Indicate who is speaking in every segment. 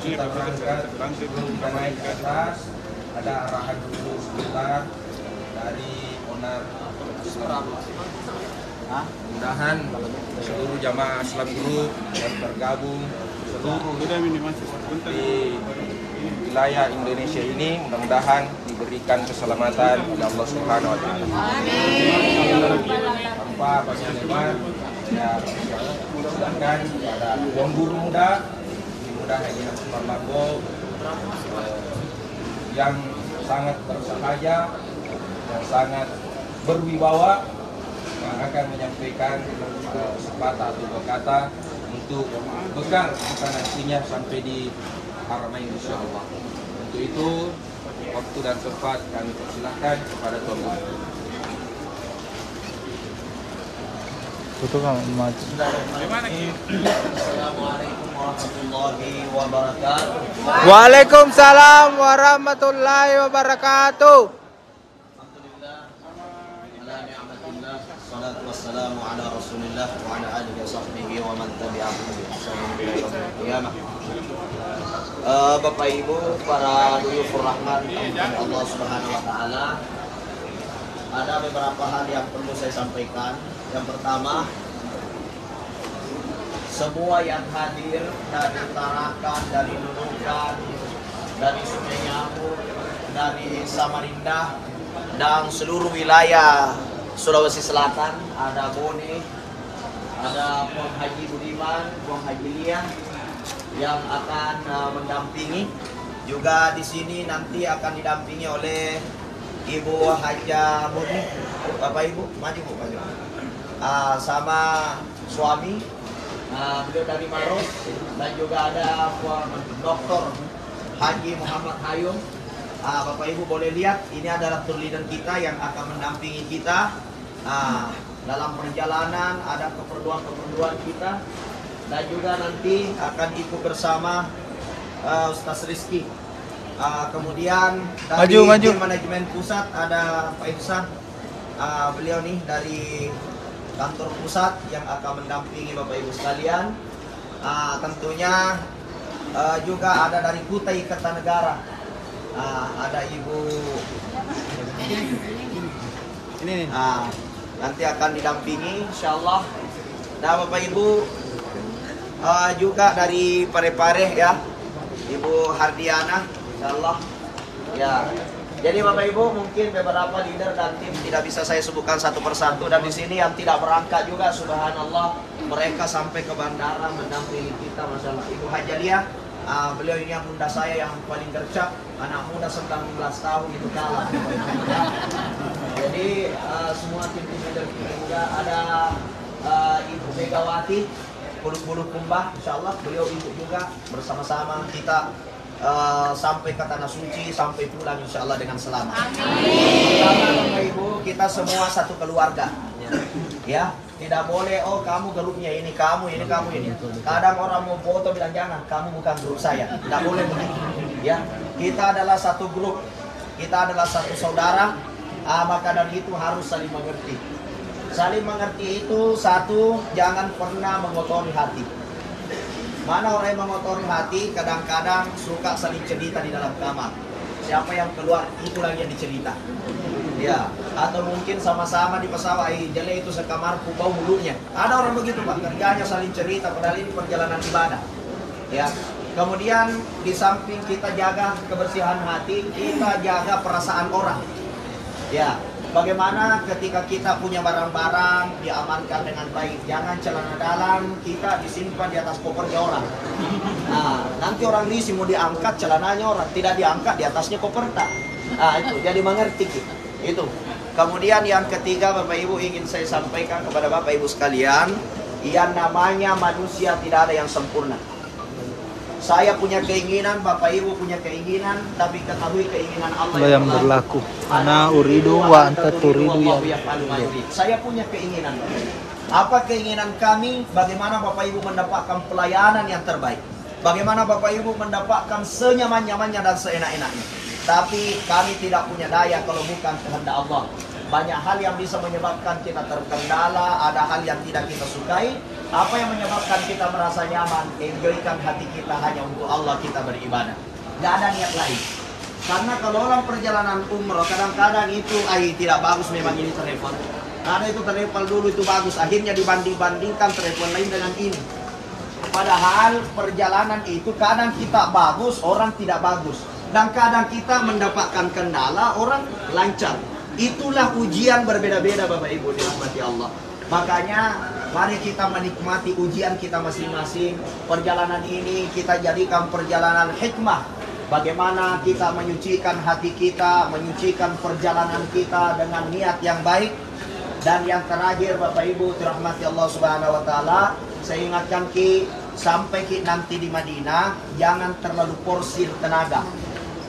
Speaker 1: kita berangkat, kita naik ke atas, ada arahan dulu sebentar dari onar. Mudah-mudahan seluruh jamaah Islam Group yang bergabung seluruh di wilayah Indonesia ini mudah-mudahan diberikan keselamatan oleh Allah Subhanahu wa taala. Tanpa banyak lebar, ya silakan pada Tuan Guru Muda, Muda Haji Asmar Lambo yang sangat bersahaja dan sangat berwibawa yang akan menyampaikan sepatah atau dua kata untuk bekal kita nantinya sampai di Haramain insyaallah. Untuk itu waktu dan tempat kami persilahkan kepada Tuan Guru.
Speaker 2: Assalamualaikum warahmatullahi wabarakatuh.
Speaker 3: Waalaikumsalam warahmatullahi wabarakatuh.
Speaker 2: Alhamdulillah, ala ni'matillah, salatu wassalamu ala rasulillah wa ala alihi wa sahbihi wa man tabi'ahum bi ihsanin ila yaumil qiyamah. Bapak Ibu, para dulur rahman Allah Subhanahu wa taala, ada beberapa hal yang perlu saya sampaikan. Yang pertama, semua yang hadir dari Tarakan, dari Nunukan, dari Sungai Nyamuk, dari Samarinda, dan seluruh wilayah Sulawesi Selatan, ada Bone, ada Puang Haji Budiman, Puang Haji Lian yang akan mendampingi. Juga di sini nanti akan didampingi oleh Ibu Haja Murni. Bapak Ibu, maju Bu, maju. Sama suami, beliau dari Maros, dan juga ada Dr. Haji Muhammad Hayum. Bapak Ibu boleh lihat, ini adalah tour leader kita yang akan mendampingi kita dalam perjalanan, ada keperluan-keperluan kita, dan juga nanti akan ikut bersama Ustaz Rizky. Kemudian dari tim manajemen pusat ada Pak Ihsan, beliau nih dari kantor pusat yang akan mendampingi Bapak Ibu sekalian. Tentunya juga ada dari Kutai Kertanegara, ada Ibu ini nanti akan didampingi insyaallah. Dan Bapak Ibu juga dari Parepare ya, Ibu Hardiana insyaallah ya. Jadi Bapak Ibu, mungkin beberapa leader dan tim tidak bisa saya sebutkan satu persatu, dan di sini yang tidak berangkat juga subhanallah, mereka sampai ke bandara mendampingi kita masalah. Ibu Hajalia, beliau ini yang bunda saya yang paling gercep, anak muda 19 tahun itu kalah. Jadi semua tim leader kita juga ada Ibu Megawati Bulu Kumbah, insyaallah beliau ikut juga bersama-sama kita sampai ke Tanah Suci, sampai pulang insyaallah dengan selamat. Amin. Bapak Ibu, kita semua satu keluarga. Ya, tidak boleh kamu grupnya ini, kamu ini, kamu ini. Kadang orang mau foto bilang jangan, kamu bukan grup saya. Tidak boleh begitu. Ya, kita adalah satu grup. Kita adalah satu saudara. Maka dari itu harus saling mengerti. Saling mengerti itu satu, jangan pernah mengotori hati. Mana orang yang mengotori hati, kadang-kadang suka saling cerita di dalam kamar. Siapa yang keluar, itu lagi yang dicerita. Ya, atau mungkin sama-sama di pesawat, jelek itu sekamarku, bau mulutnya. Ada orang begitu Pak, kerjanya saling cerita, padahal ini perjalanan ibadah. Ya, kemudian di samping kita jaga kebersihan hati, kita jaga perasaan orang. Ya, bagaimana ketika kita punya barang-barang diamankan dengan baik. Jangan celana dalam kita disimpan di atas kopernya orang. Nanti orang risih mau diangkat celananya orang, tidak diangkat di atasnya koper tak. Itu jadi mengerti kita. Itu. Kemudian yang ketiga Bapak Ibu ingin saya sampaikan kepada Bapak Ibu sekalian, yang namanya manusia tidak ada yang sempurna. Saya punya keinginan, Bapak Ibu punya keinginan, tapi ketahui keinginan Allah yang
Speaker 3: berlaku. Ana uridu wa anta turidu ya.
Speaker 2: Saya punya keinginan, Bapak Ibu. Apa keinginan kami? Bagaimana Bapak Ibu mendapatkan pelayanan yang terbaik? Bagaimana Bapak Ibu mendapatkan senyaman-nyamannya dan seenak-enaknya? Tapi kami tidak punya daya kalau bukan kehendak Allah. Banyak hal yang bisa menyebabkan kita terkendala, ada hal yang tidak kita sukai, Apa yang menyebabkan kita merasa nyaman? Enjoykan hati kita hanya untuk Allah kita beribadah. Gak ada niat lain. Karena kalau orang perjalanan umroh kadang-kadang itu tidak bagus memang ini travel. Karena itu travel dulu itu bagus. Akhirnya dibanding-bandingkan travel lain dengan ini. Padahal perjalanan itu kadang kita bagus, orang tidak bagus. Dan kadang kita mendapatkan kendala, orang lancar. Itulah ujian berbeda-beda Bapak Ibu dirahmati Allah. Makanya mari kita menikmati ujian kita masing-masing. Perjalanan ini kita jadikan perjalanan hikmah. Bagaimana kita menyucikan hati kita, menyucikan perjalanan kita dengan niat yang baik. Dan yang terakhir Bapak Ibu dirahmati Allah Subhanahu wa taala, saya ingatkan sampai nanti di Madinah jangan terlalu porsir tenaga.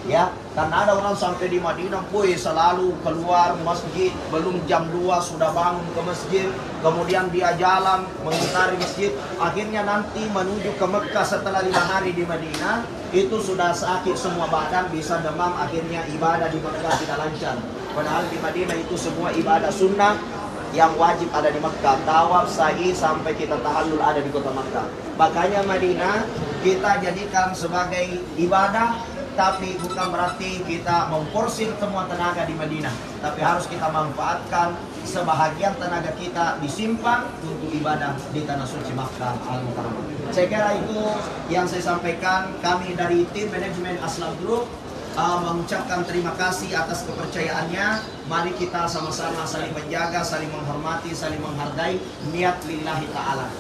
Speaker 2: Ya, karena ada orang sampai di Madinah, selalu keluar masjid, belum jam 2 sudah bangun ke masjid, kemudian dia jalan mengitari masjid, akhirnya nanti menuju ke Mekah setelah 5 hari di Madinah, itu sudah sakit semua badan, bisa demam, akhirnya ibadah di Mekah tidak lancar. Padahal di Madinah itu semua ibadah sunnah yang wajib ada di Mekah, tawaf, sa'i, sampai kita tahallul ada di kota Mekah. Makanya Madinah kita jadikan sebagai ibadah, tapi bukan berarti kita memporsir semua tenaga di Madinah. Tapi harus kita manfaatkan sebahagian tenaga kita disimpan untuk ibadah di tanah suci Makkah Al-Mukarramah. Saya kira itu yang saya sampaikan. Kami dari tim manajemen Aslam Group mengucapkan terima kasih atas kepercayaannya. Mari kita sama-sama saling menjaga, saling menghormati, saling menghargai niat lillahi ta'ala.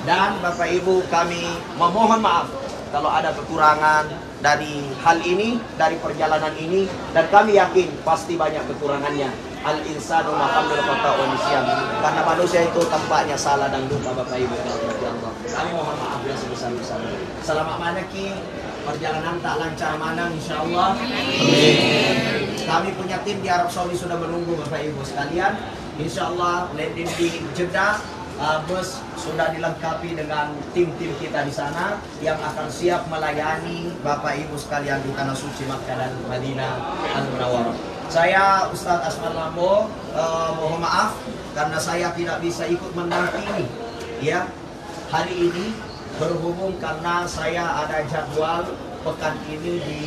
Speaker 2: Dan Bapak Ibu kami memohon maaf kalau ada kekurangan dari hal ini, dari perjalanan ini, dan kami yakin pasti banyak kekurangannya. Al-insanu mahamul khata'u nisyan. Karena manusia itu tampaknya salah dan lupa Bapak Ibu. Kami mohon maaf ya sebesar-besarnya. Selamat manaki, perjalanan tak lancar mana insyaallah. Amin. Kami punya tim di Arab Saudi sudah menunggu Bapak Ibu sekalian. Insyaallah landing di Jeddah. Bus sudah dilengkapi dengan tim-tim kita di sana yang akan siap melayani Bapak Ibu sekalian di tanah suci Makkah dan Madinah Al-Munawwarah. Saya Ustadz Asmar Lambo, mohon maaf karena saya tidak bisa ikut mendampingi ya hari ini, berhubung karena saya ada jadwal pekan ini di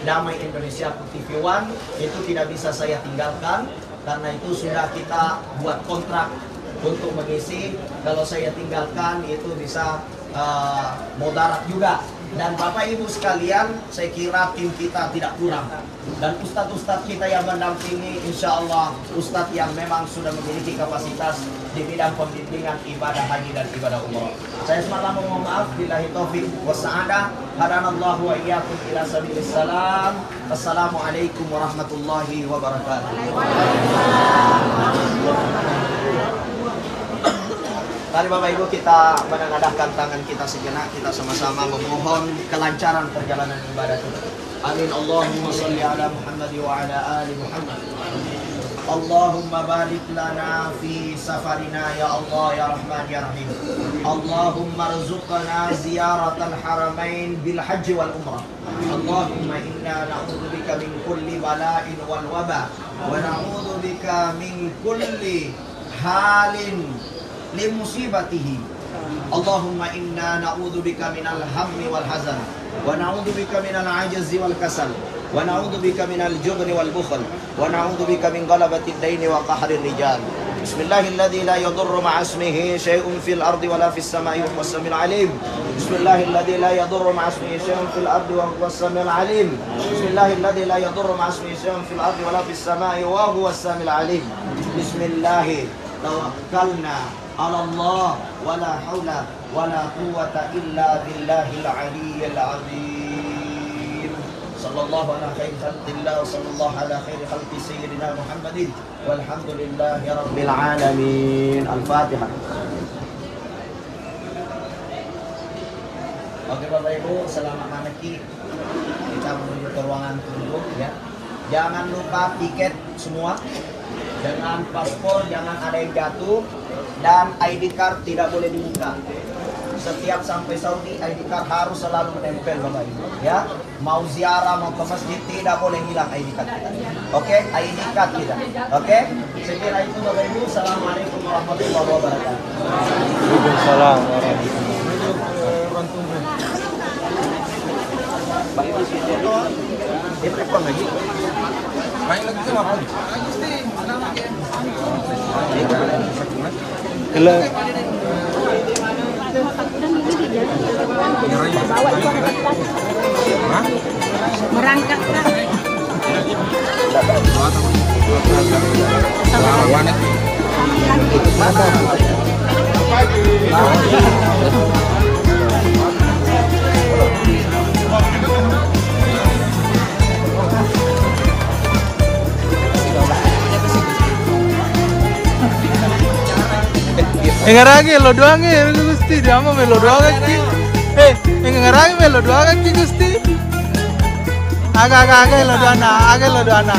Speaker 2: Damai Indonesia TV One, itu tidak bisa saya tinggalkan. Karena itu sudah kita buat kontrak untuk mengisi. Kalau saya tinggalkan itu bisa mudarat juga. Dan Bapak Ibu sekalian, saya kira tim kita tidak kurang. Dan ustadz-ustadz kita yang mendampingi, insya Allah ustadz yang memang sudah memiliki kapasitas di bidang pembimbingan ibadah haji dan ibadah umrah. Saya semalam mohon maaf, billahi taufiq wa sa'adah. Hadanallahu wa iyyakum ila sabilis salam. Assalamualaikum warahmatullahi wabarakatuh. Mari Bapak Ibu kita menengadahkan tangan kita sejenak, kita sama-sama memohon kelancaran perjalanan ibadah kita. Amin. Allahumma sholli ala Muhammad wa ala ali Muhammad. Allahumma barik lana fi safarina ya Allah ya Rahman ya Rahim. Allahumma rzuqna ziyaratal haramain bil hajj wal umrah. Allahumma inna na'udzubika min kulli bala'in wal waba wa na'udzubika min kulli halin limusibatihi. Allahumma inna na'udzubika minal hammi wal hazan wa na'udzubika minal ajzi wal kasal wa na'udzubika minal jubni wal bukhl wa na'udzubika min ghalabati ad-daini wa qahri rijal. Bismillahilladzi la yadurru ma'a ismihi syai'un fil ardi wa la fis samai wa huwas samiul alim. Bismillahilladzi la yadurru ma'a ismihi syai'un fil ardi wa huwas samiul alim. Bismillahilladzi la yadurru ma'a ismihi syai'un fil ardi wa la fis samai wa huwas samiul alim. Bismillah tawakkalna ala Allah wa la haula wa la quwwata illa billahil aliyyil azim. Sallallahu ala khairi khalqillah wa sallallahu ala khairi khalqi sayyidina Muhammadin walhamdulillahi rabbil alamin. Al-Fatihah. Oke Bapak Ibu, selamat manaki. Kita menuju ke ruangan tunggu ya. Jangan lupa tiket semua. Dengan paspor jangan ada yang jatuh, dan ID card tidak boleh dibuka. Setiap sampai Saudi ID card harus selalu menempel Bapak Ibu ya. Mau ziarah mau ke masjid tidak boleh hilang ID card kita. Oke, ID card kita. Oke. Sekira itu Bapak Ibu. Assalamualaikum warahmatullahi wabarakatuh.
Speaker 3: Waalaikumsalam warahmatullahi
Speaker 2: Dia berikut lagi.
Speaker 1: Main lagi kenapa?
Speaker 3: Gila.
Speaker 4: Merangkak kan?
Speaker 3: Engaragi lo doang ya Gusti, dia mah melo doang ki. Engaragi melo doang ki Gusti. Agak lo doana,